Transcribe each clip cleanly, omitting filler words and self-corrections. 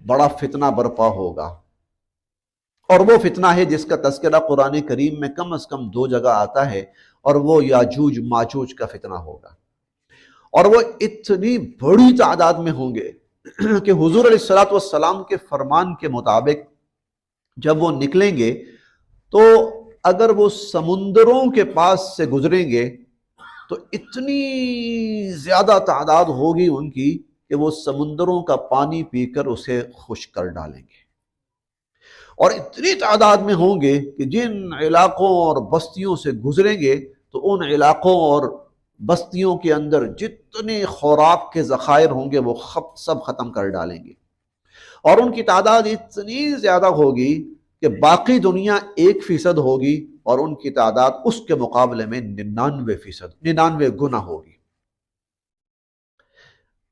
بڑا فتنہ برپا ہوگا، اور وہ فتنہ ہے جس کا تذکرہ قرآن کریم میں کم از کم 2 جگہ آتا ہے، اور وہ یاجوج ماجوج کا فتنہ ہوگا۔ اور وہ اتنی بڑی تعداد میں ہوں گے کہ حضور علیہ السلام کے فرمان کے مطابق جب وہ نکلیں گے تو اگر وہ سمندروں کے پاس سے گزریں گے تو اتنی زیادہ تعداد ہوگی ان کی کہ وہ سمندروں کا پانی پی کر اسے خشک کر ڈالیں گے، اور اتنی تعداد میں ہوں گے کہ جن علاقوں اور بستیوں سے گزریں گے تو ان علاقوں اور بستیوں کے اندر جتنے خوراک کے ذخائر ہوں گے وہ سب ختم کر ڈالیں گے، اور ان کی تعداد اتنی زیادہ ہوگی کہ باقی دنیا 1% ہوگی اور ان کی تعداد اس کے مقابلے میں 99 گنا ہوگی۔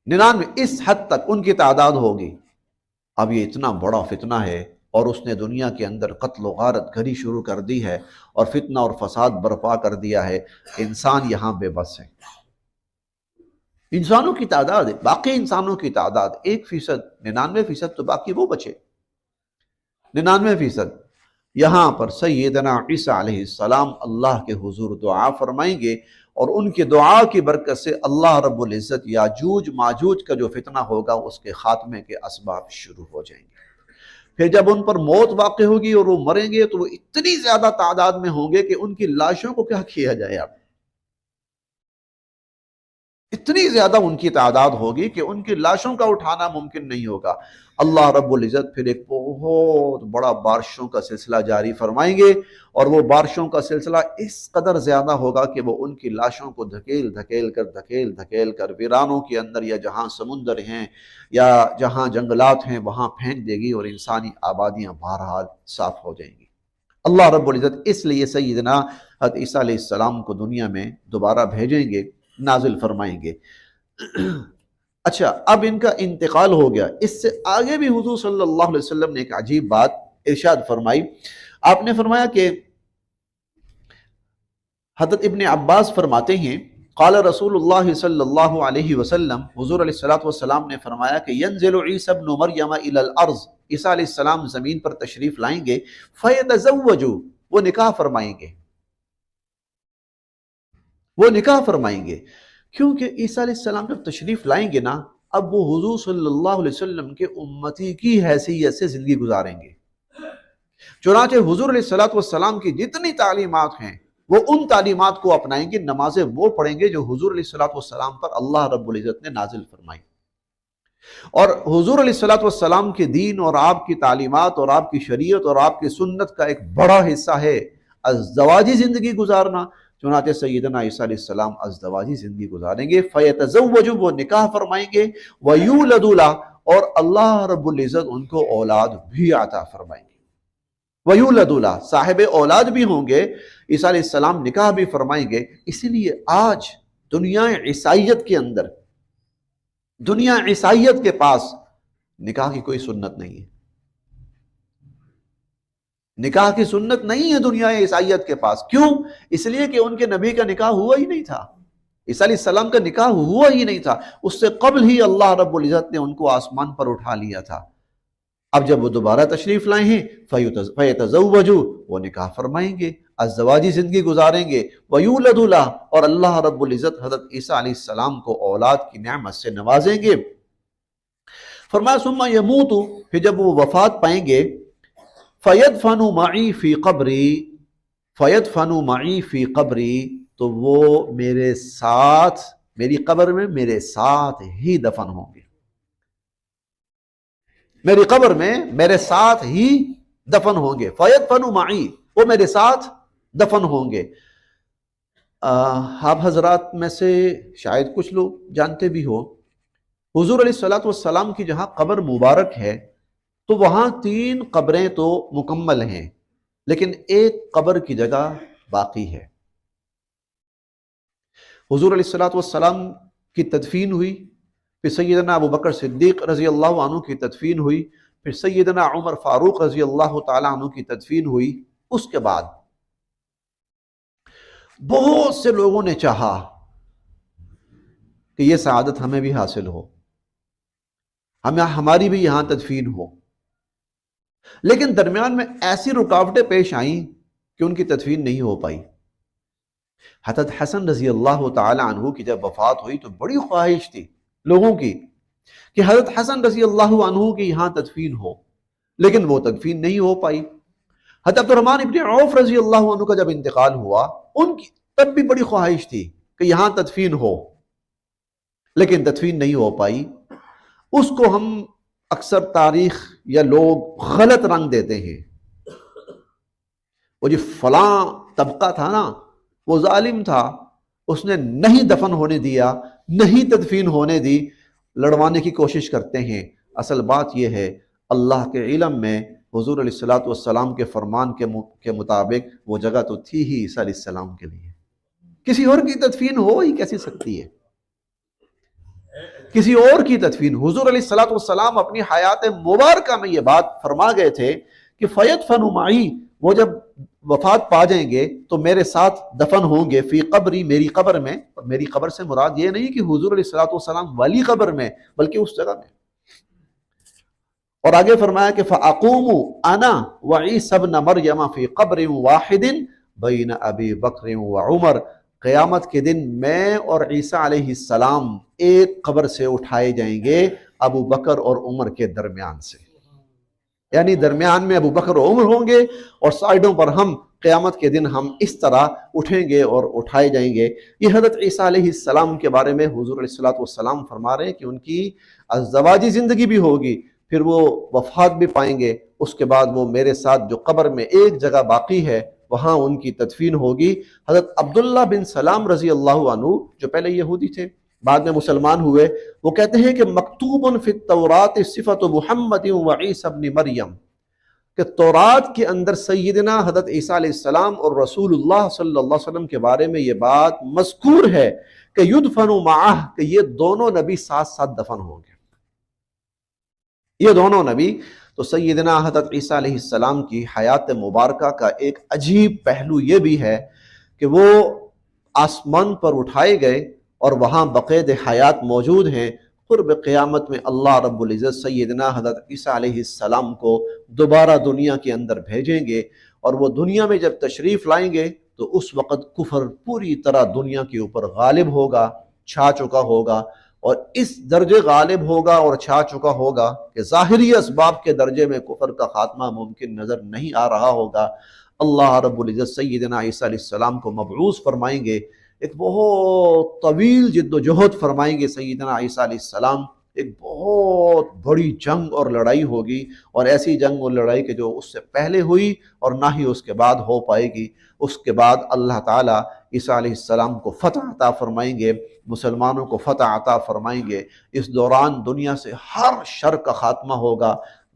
99 اس حد تک ان کی تعداد ہوگی۔ اب یہ اتنا بڑا فتنہ ہے، اور اس نے دنیا کے اندر قتل و غارت گھری شروع کر دی ہے اور فتنہ اور فساد برپا کر دیا ہے۔ انسان یہاں بے بس ہے، انسانوں کی تعداد ہے، باقی انسانوں کی تعداد 1%، 99% تو باقی وہ بچے، 99%۔ یہاں پر سیدنا عیسیٰ علیہ السلام اللہ کے حضور دعا فرمائیں گے، اور ان کی دعا کی برکت سے اللہ رب العزت یاجوج ماجوج کا جو فتنہ ہوگا اس کے خاتمے کے اسباب شروع ہو جائیں گے۔ پھر جب ان پر موت واقع ہوگی اور وہ مریں گے تو وہ اتنی زیادہ تعداد میں ہوں گے کہ ان کی لاشوں کو کیا کیا جائے، اب اتنی زیادہ ان کی تعداد ہوگی کہ ان کی لاشوں کا اٹھانا ممکن نہیں ہوگا۔ اللہ رب العزت پھر ایک بہت بڑا بارشوں کا سلسلہ جاری فرمائیں گے، اور وہ بارشوں کا سلسلہ اس قدر زیادہ ہوگا کہ وہ ان کی لاشوں کو دھکیل کر ویرانوں کے اندر، یا جہاں سمندر ہیں یا جہاں جنگلات ہیں وہاں پھینک دے گی، اور انسانی آبادیاں بہرحال صاف ہو جائیں گی۔ اللہ رب العزت اس لیے سیدنا حضرت عیسیٰ علیہ السلام کو دنیا میں دوبارہ بھیجیں گے، نازل فرمائیں گے۔ اچھا، اب ان کا انتقال ہو گیا، اس سے آگے بھی حضور صلی اللہ علیہ وسلم نے ایک عجیب بات ارشاد فرمائی۔ آپ نے فرمایا کہ حضرت ابن عباس فرماتے ہیں قال رسول اللہ صلی اللہ علیہ وسلم، حضور علیہ السلام نے فرمایا کہ ینزل عیسی ابن مریم الی الارض، عیسیٰ علیہ السلام زمین پر تشریف لائیں گے، فیتزوج، وہ نکاح فرمائیں گے، وہ نکاح فرمائیں گے، کیونکہ عیسیٰ علیہ السلام جب تشریف لائیں گے نا، اب وہ حضور صلی اللہ علیہ وسلم کے امتی کی حیثیت سے زندگی گزاریں گے۔ چنانچہ حضور علیہ السلام کی جتنی تعلیمات ہیں وہ ان تعلیمات کو اپنائیں گے، نمازیں وہ پڑھیں گے جو حضور علیہ السلام پر اللہ رب العزت نے نازل فرمائی۔ اور حضور علیہ السلام کے دین اور آپ کی تعلیمات اور آپ کی شریعت اور آپ کی سنت کا ایک بڑا حصہ ہے ازدواجی زندگی گزارنا، چنانچہ سیدنا عیسیٰ علیہ السلام ازدواجی زندگی گزاریں گے، فیتزوج، وہ نکاح فرمائیں گے، ویولد لہ، اور اللہ رب العزت ان کو اولاد بھی عطا فرمائیں گے، ویولد لہ، صاحب اولاد بھی ہوں گے، عیسیٰ علیہ السلام نکاح بھی فرمائیں گے۔ اسی لیے آج دنیا عیسائیت کے اندر، دنیا عیسائیت کے پاس نکاح کی کوئی سنت نہیں ہے، نکاح کی سنت نہیں ہے دنیا عیسائیت کے پاس۔ کیوں؟ اس لیے کہ ان کے نبی کا نکاح ہوا ہی نہیں تھا، عیسیٰ علیہ السلام کا نکاح ہوا ہی نہیں تھا، اس سے قبل ہی اللہ رب العزت نے ان کو آسمان پر اٹھا لیا تھا۔ اب جب وہ دوبارہ تشریف لائے ہیں فیتزوجوا، وہ نکاح فرمائیں گے، ازدواجی زندگی گزاریں گے، ویولد لہ، اور اللہ رب العزت حضرت عیسیٰ علیہ السلام کو اولاد کی نعمت سے نوازیں گے۔ فرمایا ثم یموت، پھر جب وہ وفات پائیں گے، فَيَدْفَنُ مَعِي فِي قَبْرِي، فَيَدْفَنُ مَعِي فِي قَبْرِي، تو وہ میرے ساتھ، میری قبر میں میرے ساتھ ہی دفن ہوں گے، میری قبر میں میرے ساتھ ہی دفن ہوں گے، فَيَدْفَنُ مَعِي، وہ میرے ساتھ دفن ہوں گے۔ آپ حضرات میں سے شاید کچھ لوگ جانتے بھی ہو، حضور علیہ السلام کی جہاں قبر مبارک ہے تو وہاں 3 قبریں تو مکمل ہیں، لیکن ایک قبر کی جگہ باقی ہے۔ حضور علیہ السلام کی تدفین ہوئی، پھر سیدنا ابو بکر صدیق رضی اللہ عنہ کی تدفین ہوئی، پھر سیدنا عمر فاروق رضی اللہ تعالیٰ عنہ کی تدفین ہوئی۔ اس کے بعد بہت سے لوگوں نے چاہا کہ یہ سعادت ہمیں بھی حاصل ہو، ہماری بھی یہاں تدفین ہو، لیکن درمیان میں ایسی رکاوٹیں پیش آئیں کہ ان کی تدفین نہیں ہو پائی۔ حضرت حسن رضی اللہ تعالی عنہ کی جب وفات ہوئی تو بڑی خواہش تھی لوگوں کی کہ حضرت حسن رضی اللہ عنہ کی یہاں تدفین ہو، لیکن وہ تدفین نہیں ہو پائی۔ حضرت عبد الرحمن ابن عوف رضی اللہ عنہ کا جب انتقال ہوا، ان کی تب بھی بڑی خواہش تھی کہ یہاں تدفین ہو، لیکن تدفین نہیں ہو پائی۔ اس کو ہم اکثر تاریخ یا لوگ غلط رنگ دیتے ہیں، وہ جو فلاں طبقہ تھا نا وہ ظالم تھا، اس نے نہیں دفن ہونے دیا، نہیں تدفین ہونے دی، لڑوانے کی کوشش کرتے ہیں۔ اصل بات یہ ہے اللہ کے علم میں حضور علیہ الصلوۃ والسلام کے فرمان کے مطابق وہ جگہ تو تھی ہی عیسیٰ علیہ السلام کے لیے، کسی اور کی تدفین ہو ہی کیسی سکتی ہے؟ کسی اور کی تدفین، حضور علیہ الصلوۃ والسلام اپنی حیات مبارکہ میں یہ بات فرما گئے تھے کہ فیدفن معی، وہ جب وفات پا جائیں گے تو میرے ساتھ دفن ہوں گے، فی قبری، میری قبر میں۔ اور میری قبر سے مراد یہ نہیں کہ حضور علیہ الصلوۃ والسلام والی قبر میں، بلکہ اس جگہ میں۔ اور آگے فرمایا کہ فَأَقُومُ أَنَا وَعِيسَى ابْنَ مَرْيَمَ فِي قَبْرٍ وَاحِدٍ بَيْنَ أَبِي بَكْرٍ وَعُمَرٍ، قیامت کے دن میں اور عیسیٰ علیہ السلام ایک قبر سے اٹھائے جائیں گے ابو بکر اور عمر کے درمیان سے، یعنی درمیان میں ابو بکر اور عمر ہوں گے اور سائیڈوں پر ہم قیامت کے دن ہم اس طرح اٹھیں گے اور اٹھائے جائیں گے۔ یہ حضرت عیسیٰ علیہ السلام کے بارے میں حضور علیہ الصلوۃ والسلام فرما رہے ہیں کہ ان کی ازدواجی زندگی بھی ہوگی، پھر وہ وفات بھی پائیں گے، اس کے بعد وہ میرے ساتھ جو قبر میں ایک جگہ باقی ہے وہاں ان کی تدفین ہوگی۔ حضرت عبداللہ بن سلام رضی اللہ عنہ جو پہلے یہودی تھے بعد میں مسلمان ہوئے، وہ کہتے ہیں کہ مکتوب فی التورات صفت محمد و عیسی ابن مریم، کہ تورات کے اندر سیدنا حضرت عیسیٰ علیہ السلام اور رسول اللہ صلی اللہ علیہ وسلم کے بارے میں یہ بات مذکور ہے کہ یدفن معہ، کہ یہ دونوں نبی ساتھ ساتھ دفن ہوں گے، یہ دونوں نبی۔ تو سیدنا حضرت عیسیٰ علیہ السلام کی حیات مبارکہ کا ایک عجیب پہلو یہ بھی ہے کہ وہ آسمان پر اٹھائے گئے اور وہاں بقید حیات موجود ہیں۔ قرب قیامت میں اللہ رب العزت سیدنا حضرت عیسیٰ علیہ السلام کو دوبارہ دنیا کے اندر بھیجیں گے، اور وہ دنیا میں جب تشریف لائیں گے تو اس وقت کفر پوری طرح دنیا کے اوپر غالب ہوگا، چھا چکا ہوگا، اور اس درجے غالب ہوگا اور چھا چکا ہوگا کہ ظاہری اسباب کے درجے میں کفر کا خاتمہ ممکن نظر نہیں آ رہا ہوگا۔ اللہ رب العزت سیدنا عیسیٰ علیہ السلام کو مبعوث فرمائیں گے، ایک بہت طویل جد و جہد فرمائیں گے سیدنا عیسیٰ علیہ السلام، ایک بہت بڑی جنگ اور لڑائی ہوگی، اور ایسی جنگ اور لڑائی کہ جو اس سے پہلے ہوئی اور نہ ہی اس کے بعد ہو پائے گی۔ اس کے بعد اللہ تعالیٰ عیسیٰ علیہ السلام کو فتح عطا فرمائیں گے، مسلمانوں کو فتح عطا فرمائیں گے۔ اس دوران دنیا سے ہر شر کا خاتمہ ہوگا،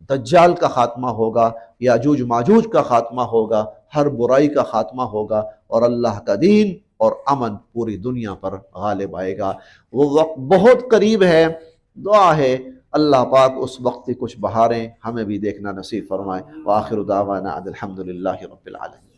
دجال کا خاتمہ ہوگا، یاجوج ماجوج کا خاتمہ ہوگا، ہر برائی کا خاتمہ ہوگا، اور اللہ کا دین اور امن پوری دنیا پر غالب آئے گا۔ وہ وقت بہت قریب ہے، دعا ہے اللہ پاک اس وقت کی کچھ بہاریں ہمیں بھی دیکھنا نصیب فرمائے۔ وآخر دعوانا ان الحمد للہ رب العالمین۔